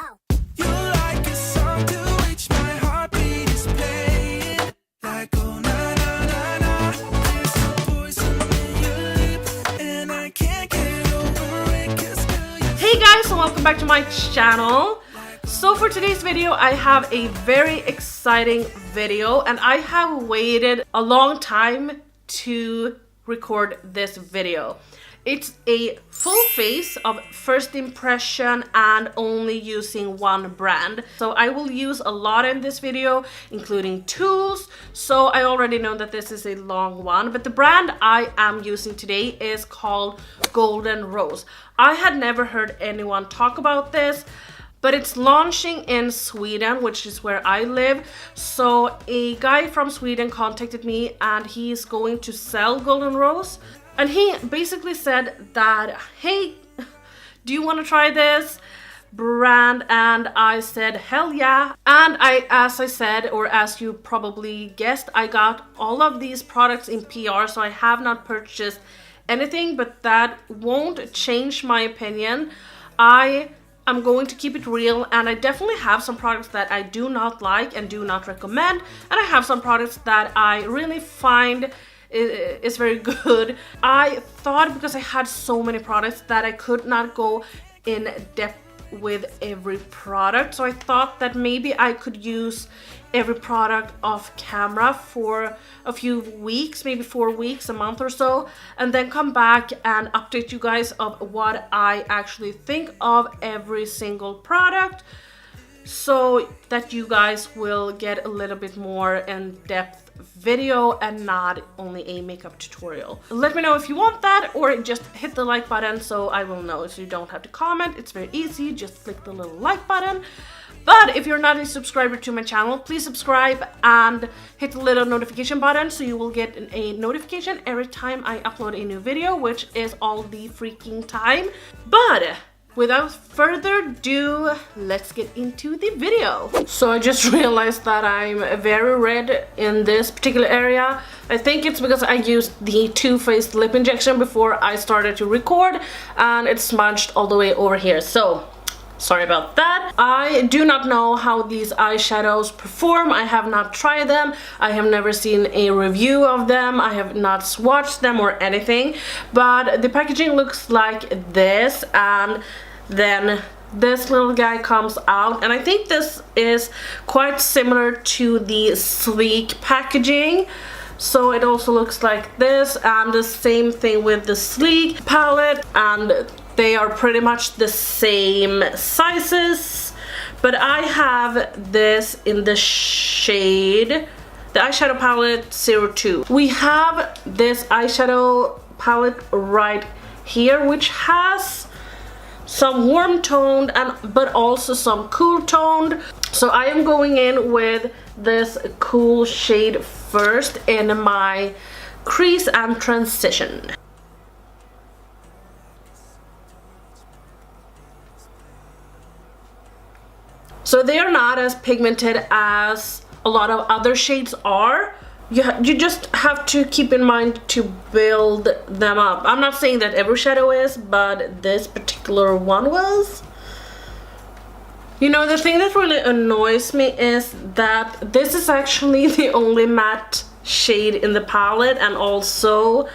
Oh. You're like a song to which my heartbeat is playing. Like oh na na na na. There's a poison in your lip, and I can't get over it. 'Cause girl, hey guys, and welcome back to my channel. So for today's video, I have a very exciting video, and I have waited a long time to record this video. It's a full face of first impression and only using one brand. So I will use a lot in this video, including tools. So I already know that this is a long one, but the brand I am using today is called Golden Rose. I had never heard anyone talk about this, but it's launching in Sweden, which is where I live. So a guy from Sweden contacted me and he's going to sell Golden Rose. And he basically said that, hey, do you want to try this brand? And I said, hell yeah. And as I said, or as you probably guessed, I got all of these products in PR, so I have not purchased anything, but that won't change my opinion. I'm going to keep it real, and I definitely have some products that I do not like and do not recommend, and I have some products that I really find is very good. I thought, because I had so many products, that I could not go in depth with every product, so I thought that maybe I could use every product off camera for a few weeks, maybe 4 weeks, a month or so, and then come back and update you guys of what I actually think of every single product, so that you guys will get a little bit more in-depth video and not only a makeup tutorial. Let me know if you want that, or just hit the like button so I will know, so you don't have to comment. It's very easy, just click the little like button. But if you're not a subscriber to my channel, please subscribe and hit the little notification button so you will get a notification every time I upload a new video, which is all the freaking time. But without further ado, let's get into the video. So I just realized that I'm very red in this particular area. I think it's because I used the Too Faced lip injection before I started to record, and it's smudged all the way over here. So sorry about that. I do not know how these eyeshadows perform. I have not tried them. I have never seen a review of them. I have not swatched them or anything. But the packaging looks like this, and then this little guy comes out, and I think this is quite similar to the sleek packaging. So it also looks like this, and the same thing with the sleek palette, and they are pretty much the same sizes, but I have this in the shade, the eyeshadow palette 02. We have this eyeshadow palette right here, which has some warm toned but also some cool toned. So I am going in with this cool shade first in my crease and transition. So they are not as pigmented as a lot of other shades are. You just have to keep in mind to build them up. I'm not saying that every shadow is, but this particular one was. You know, the thing that really annoys me is that this is actually the only matte shade in the palette, and also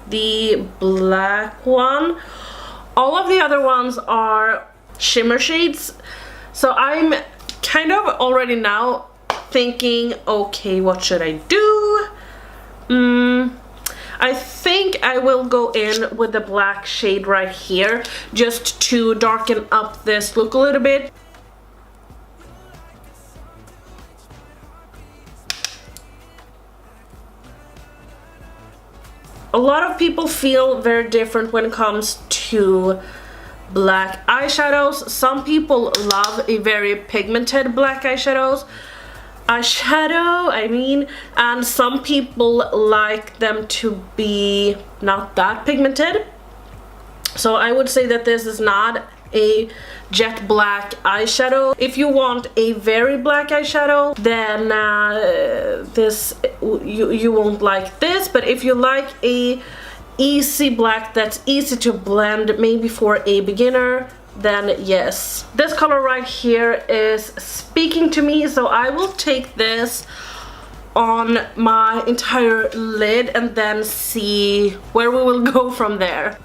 the black one. All of the other ones are shimmer shades. So I'm kind of already now thinking, okay, what should I do? I think I will go in with the black shade right here, just to darken up this look a little bit. A lot of people feel very different when it comes to black eyeshadows. Some people love a very pigmented black eyeshadow, and some people like them to be not that pigmented. So I would say that this is not a jet black eyeshadow. If you want a very black eyeshadow, then you won't like this. But if you like a easy black that's easy to blend, maybe for a beginner, then yes. This color right here is speaking to me, so I will take this on my entire lid and then see where we will go from there.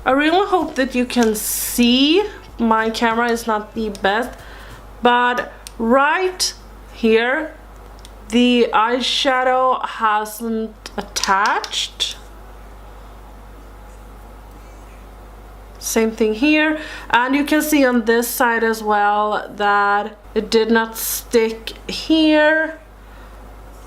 I really hope that you can see. My camera is not the best, but right here the eyeshadow hasn't attached. Same thing here, and you can see on this side as well that it did not stick here,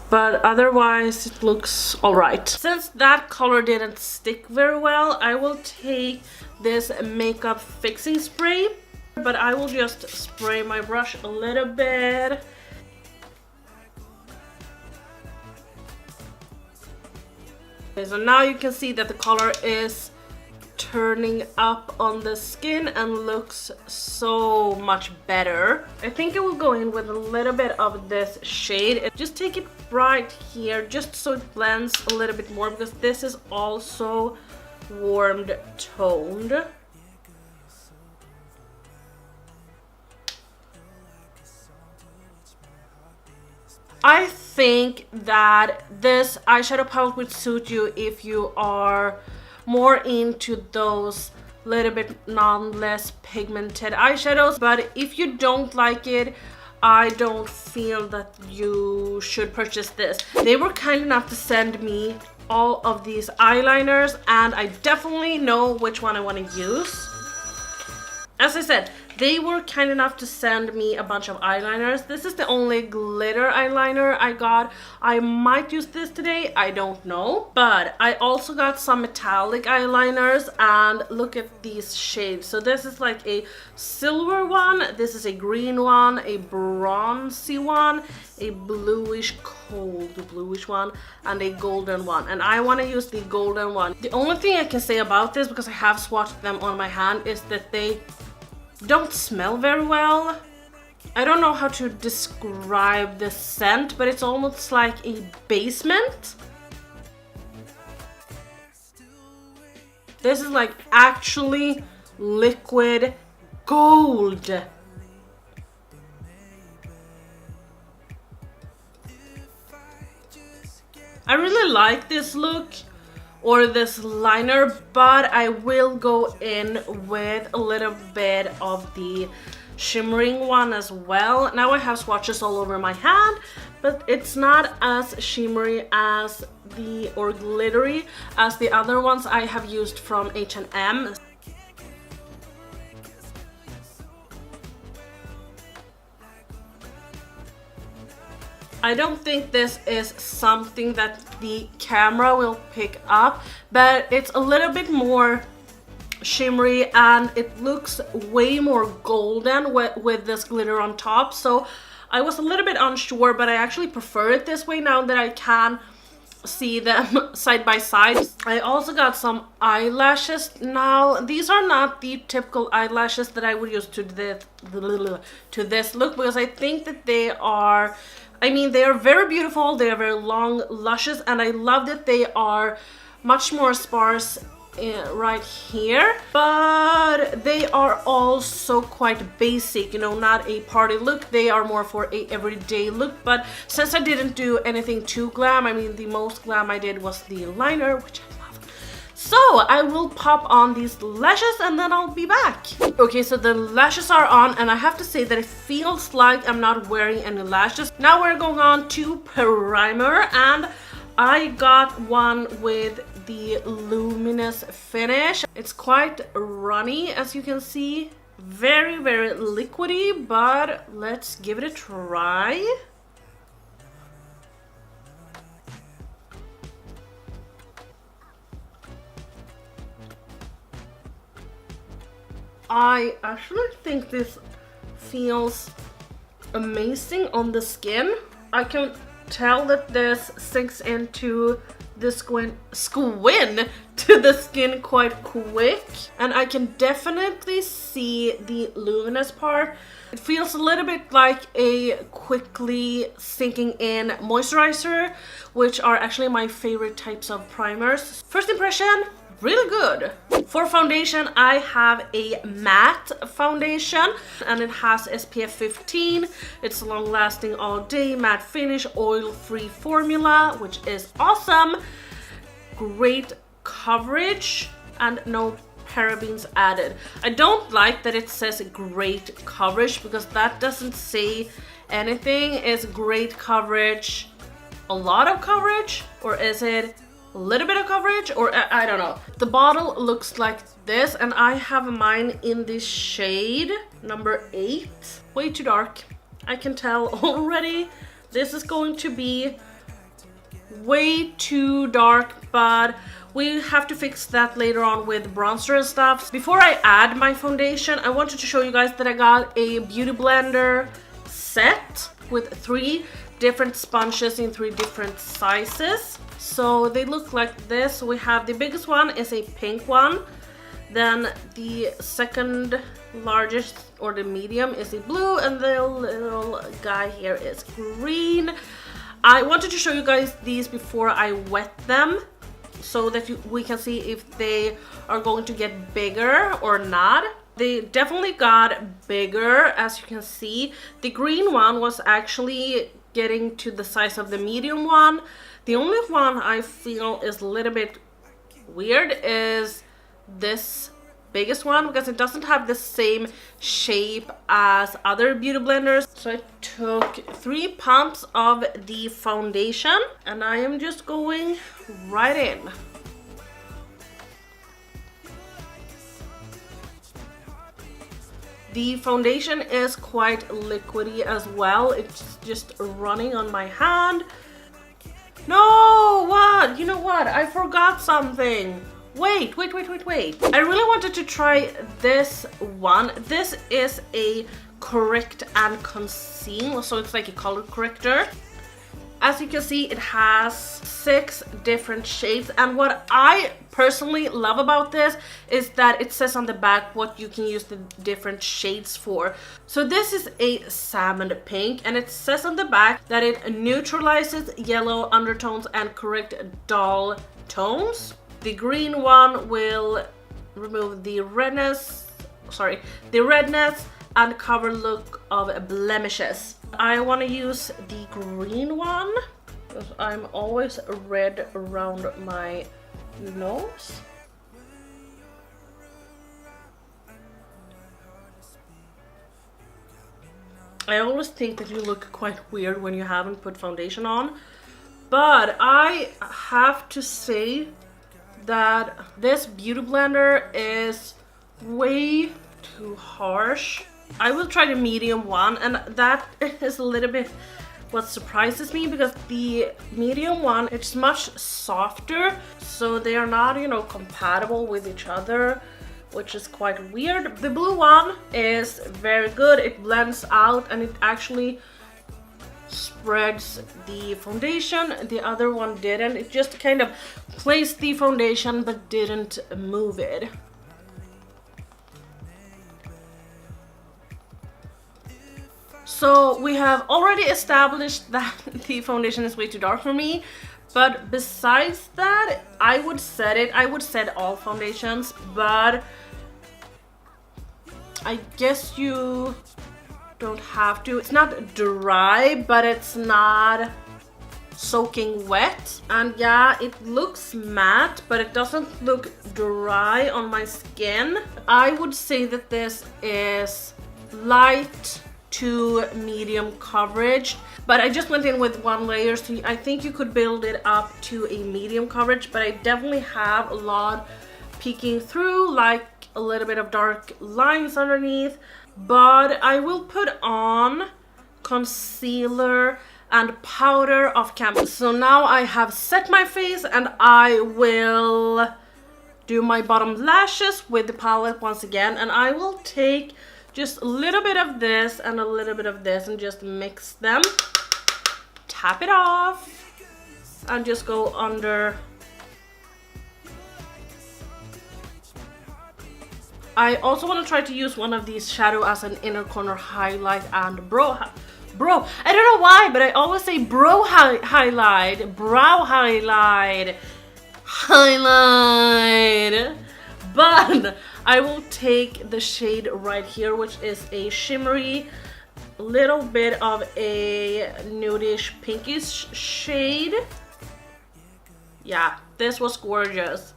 but otherwise it looks all right. Since that color didn't stick very well, I will take this makeup fixing spray, but I will just spray my brush a little bit. Okay, so now you can see that the color is turning up on the skin and looks so much better. I think I will go in with a little bit of this shade and just take it right here just so it blends a little bit more, because this is also warmed toned. I think that this eyeshadow palette would suit you if you are more into those little bit less pigmented eyeshadows, but if you don't like it, I don't feel that you should purchase this. They were kind enough to send me all of these eyeliners, and I definitely know which one I want to use. As I said, they were kind enough to send me a bunch of eyeliners. This is the only glitter eyeliner I got. I might use this today, I don't know. But I also got some metallic eyeliners, and look at these shades. So this is like a silver one, this is a green one, a bronzy one, a bluish, cold bluish one, and a golden one. And I want to use the golden one. The only thing I can say about this, because I have swatched them on my hand, is that they don't smell very well. I don't know how to describe the scent, but it's almost like a basement. This is like actually liquid gold. I really like this look or this liner, but I will go in with a little bit of the shimmering one as well. Now I have swatches all over my hand, but it's not as shimmery as or glittery as the other ones I have used from H&M. I don't think this is something that the camera will pick up, but it's a little bit more shimmery and it looks way more golden with this glitter on top. So I was a little bit unsure, but I actually prefer it this way now that I can see them side by side. I also got some eyelashes. Now these are not the typical eyelashes that I would use to this look, because I think that they are, I mean, they are very beautiful, they are very long, luscious, and I love that they are much more sparse right here, but they are also quite basic, you know, not a party look. They are more for a everyday look, but since I didn't do anything too glam, I mean, the most glam I did was the liner, which I love. So I will pop on these lashes and then I'll be back. Okay, so the lashes are on, and I have to say that it feels like I'm not wearing any lashes. Now we're going on to primer, and I got one with the luminous finish. It's quite runny, as you can see, very liquidy, but let's give it a try. I actually think this feels amazing on the skin. I can tell that this sinks into the squin to the skin quite quick, and I can definitely see the luminous part. It feels a little bit like a quickly sinking in moisturizer, which are actually my favorite types of primers. First impression, really good. For foundation, I have a matte foundation and it has SPF 15. It's long lasting all day, matte finish, oil free formula, which is awesome. Great coverage and no parabens added. I don't like that it says great coverage because that doesn't say anything. Is great coverage a lot of coverage, or is it a little bit of coverage, or I don't know. The bottle looks like this, and I have mine in this shade number 8. Way too dark, I can tell already. This is going to be way too dark, but we have to fix that later on with bronzer and stuff. Before I add my foundation, I wanted to show you guys that I got a beauty blender set with 3 different sponges in 3 different sizes. So they look like this. We have the biggest one is a pink one, then the second largest or the medium is a blue, and the little guy here is green. I wanted to show you guys these before I wet them so that we can see if they are going to get bigger or not. They definitely got bigger, as you can see. The green one was actually getting to the size of the medium one. The only one I feel is a little bit weird is this biggest one, because it doesn't have the same shape as other beauty blenders. So I took 3 pumps of the foundation and I am just going right in. The foundation is quite liquidy as well. It's just running on my hand. No, what? You know what? I forgot something. Wait. I really wanted to try this one. This is a correct and conceal, so it's like a color corrector. As you can see, it has 6 different shades, and what I personally love about this is that it says on the back what you can use the different shades for. So this is a salmon pink, and it says on the back that it neutralizes yellow undertones and correct dull tones. The green one will remove the redness and cover look of blemishes. I want to use the green one because I'm always red around my nose. I always think that you look quite weird when you haven't put foundation on, but I have to say that this beauty blender is way too harsh. I will try the medium one, and that is a little bit what surprises me, because the medium one, it's much softer, so they are not, you know, compatible with each other, which is quite weird. The blue one is very good. It blends out and it actually spreads the foundation. The other one didn't. It just kind of placed the foundation but didn't move it. So we have already established that the foundation is way too dark for me, but besides that, I would set all foundations, but I guess you don't have to. It's not dry, but it's not soaking wet, and yeah, it looks matte, but it doesn't look dry on my skin. I would say that this is light to medium coverage, but I just went in with 1 layer, so I think you could build it up to a medium coverage, but I definitely have a lot peeking through, like a little bit of dark lines underneath. But I will put on concealer and powder off camera. So now I have set my face, and I will do my bottom lashes with the palette once again, and I will take just a little bit of this and a little bit of this and just mix them, tap it off, and just go under I also want to try to use one of these shadow as an inner corner highlight and brow, I don't know why, but I always say highlight, brow highlight, but I will take the shade right here, which is a shimmery, little bit of a nudish pinkish shade. Yeah, this was gorgeous.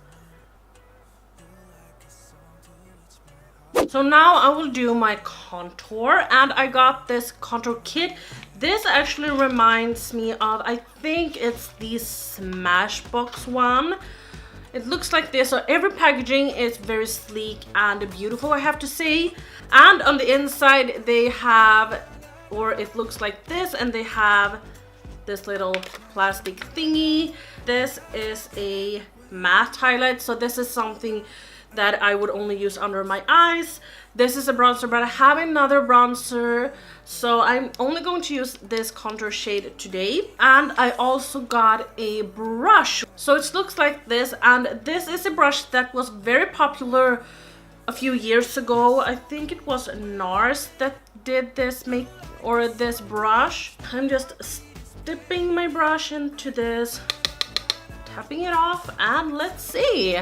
So now I will do my contour, and I got this contour kit. This actually reminds me of, I think it's the Smashbox one. It looks like this, so every packaging is very sleek and beautiful, I have to say. And on the inside they have, or it looks like this, and they have this little plastic thingy. This is a matte highlight, so this is something that I would only use under my eyes. This is a bronzer, but I have another bronzer, so I'm only going to use this contour shade today. And I also got a brush, so it looks like this, and this is a brush that was very popular a few years ago. I think it was NARS that did this this brush. I'm just dipping my brush into this, tapping it off, and let's see.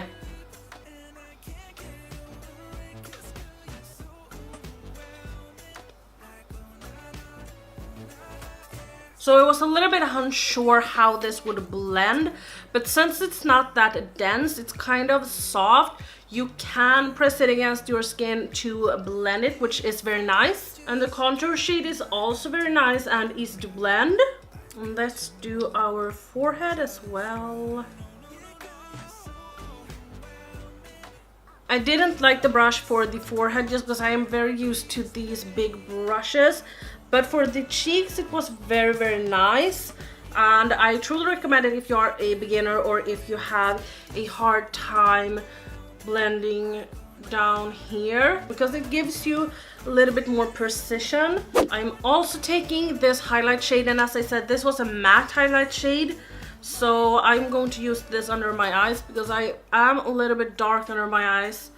So I was a little bit unsure how this would blend, but since it's not that dense, it's kind of soft, you can press it against your skin to blend it, which is very nice. And the contour shade is also very nice and easy to blend. And let's do our forehead as well. I didn't like the brush for the forehead just because I am very used to these big brushes. But for the cheeks, it was very, very nice. And I truly recommend it if you are a beginner or if you have a hard time blending down here, because it gives you a little bit more precision. I'm also taking this highlight shade, and as I said, this was a matte highlight shade. So I'm going to use this under my eyes because I am a little bit dark under my eyes.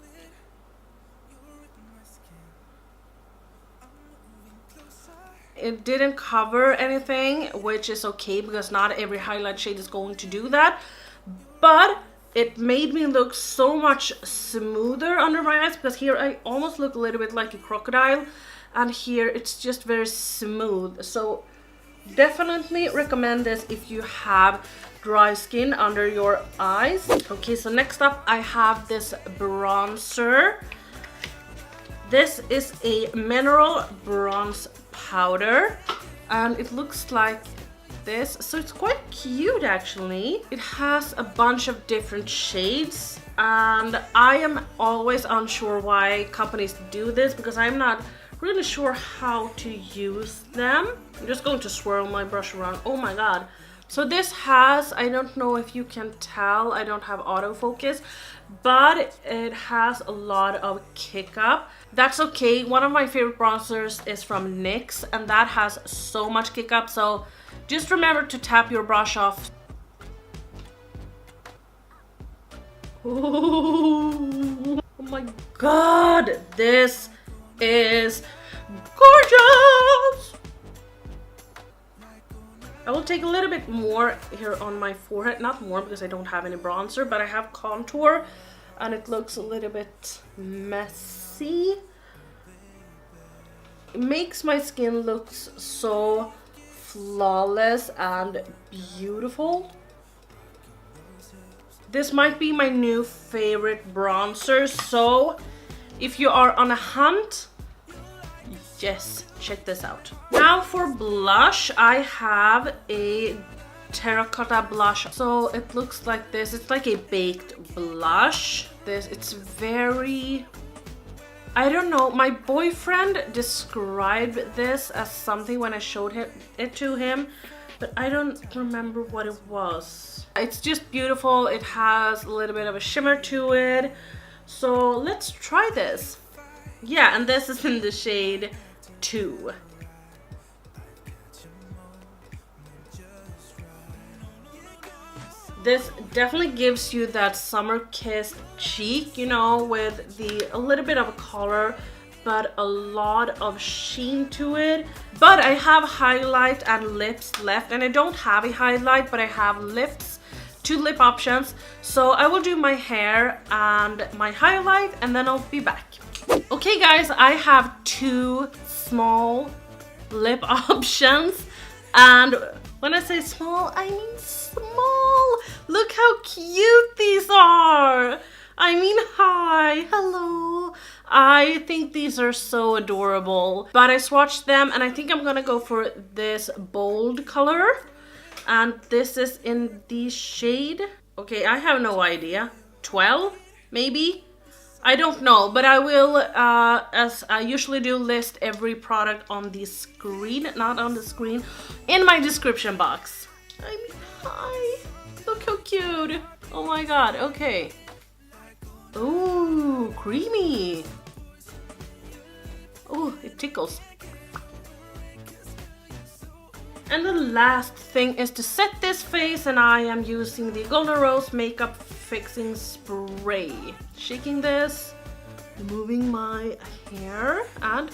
It didn't cover anything, which is okay because not every highlight shade is going to do that. But it made me look so much smoother under my eyes, because here I almost look a little bit like a crocodile, and here it's just very smooth. So definitely recommend this if you have dry skin under your eyes. Okay, so next up I have this bronzer. This is a mineral bronze powder, and it looks like this, so it's quite cute actually. It has a bunch of different shades, and I am always unsure why companies do this because I'm not really sure how to use them. I'm just going to swirl my brush around. Oh my god. So this has, I don't know if you can tell, I don't have autofocus, but it has a lot of kick up. That's okay. One of my favorite bronzers is from NYX, and that has so much kick up, so just remember to tap your brush off. Ooh, oh my god, this is gorgeous! I will take a little bit more here on my forehead, not more because I don't have any bronzer, but I have contour and it looks a little bit messy. It makes my skin look so flawless and beautiful. This might be my new favorite bronzer, so if you are on a hunt, yes, check this out. Now for blush, I have a terracotta blush. So it looks like this. It's like a baked blush. It's very, I don't know, my boyfriend described this as something when I showed it to him, but I don't remember what it was. It's just beautiful. It has a little bit of a shimmer to it. So let's try this. Yeah, and this is in the shade 2. This definitely gives you that summer-kissed cheek, you know, with a little bit of color, but a lot of sheen to it. But I have highlight and lips left, and I don't have a highlight, but I have lips, 2 lip options. So I will do my hair and my highlight, and then I'll be back. Okay guys, I have 2 small lip options, and when I say small, I mean small. Look how cute these are. I mean, hi, hello. I think these are so adorable, but I swatched them and I think I'm gonna go for this bold color, and this is in the shade, okay, I have no idea, 12 maybe, I don't know, but I will, as I usually do, list every product on the screen, not on the screen, in my description box. I mean, hi, look how cute. Oh my god, okay. Ooh, creamy. Ooh, it tickles. And the last thing is to set this face, and I am using the Golden Rose Makeup Fixing Spray. Shaking this, removing my hair, and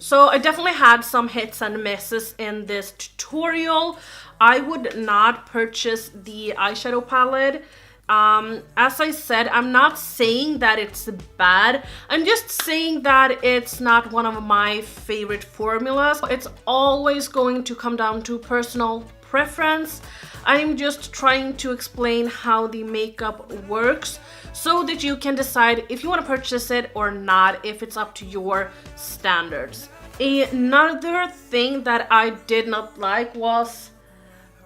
so I definitely had some hits and misses in this tutorial. I would not purchase the eyeshadow palette. As I said, I'm not saying that it's bad. I'm just saying that it's not one of my favorite formulas. It's always going to come down to personal preference. I'm just trying to explain how the makeup works so that you can decide if you want to purchase it or not, if it's up to your standards. Another thing that I did not like was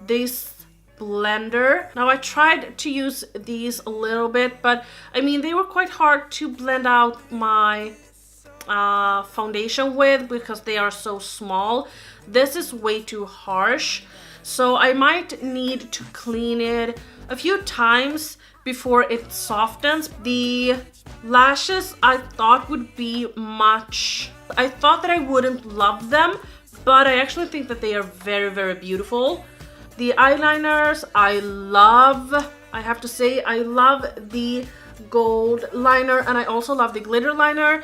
this blender. Now I tried to use these a little bit, but I mean they were quite hard to blend out my foundation with because they are so small. This is way too harsh, so I might need to clean it a few times before it softens. The lashes I thought would be I thought that I wouldn't love them, but I actually think that they are very, very beautiful. The eyeliners I love. I have to say I love the gold liner, and I also love the glitter liner.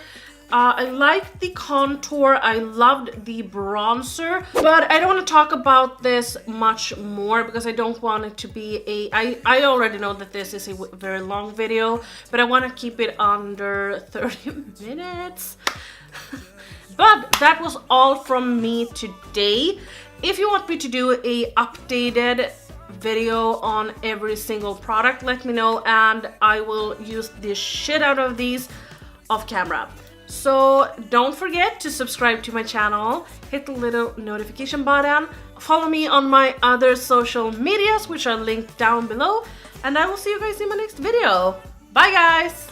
I like the contour. I loved the bronzer, but I don't want to talk about this much more because I don't want it to be I already know that this is a very long video, but I want to keep it under 30 minutes. But that was all from me today. If you want me to do a updated video on every single product, let me know, and I will use the shit out of these off camera. So don't forget to subscribe to my channel, hit the little notification button, follow me on my other social medias, which are linked down below, and I will see you guys in my next video. Bye guys!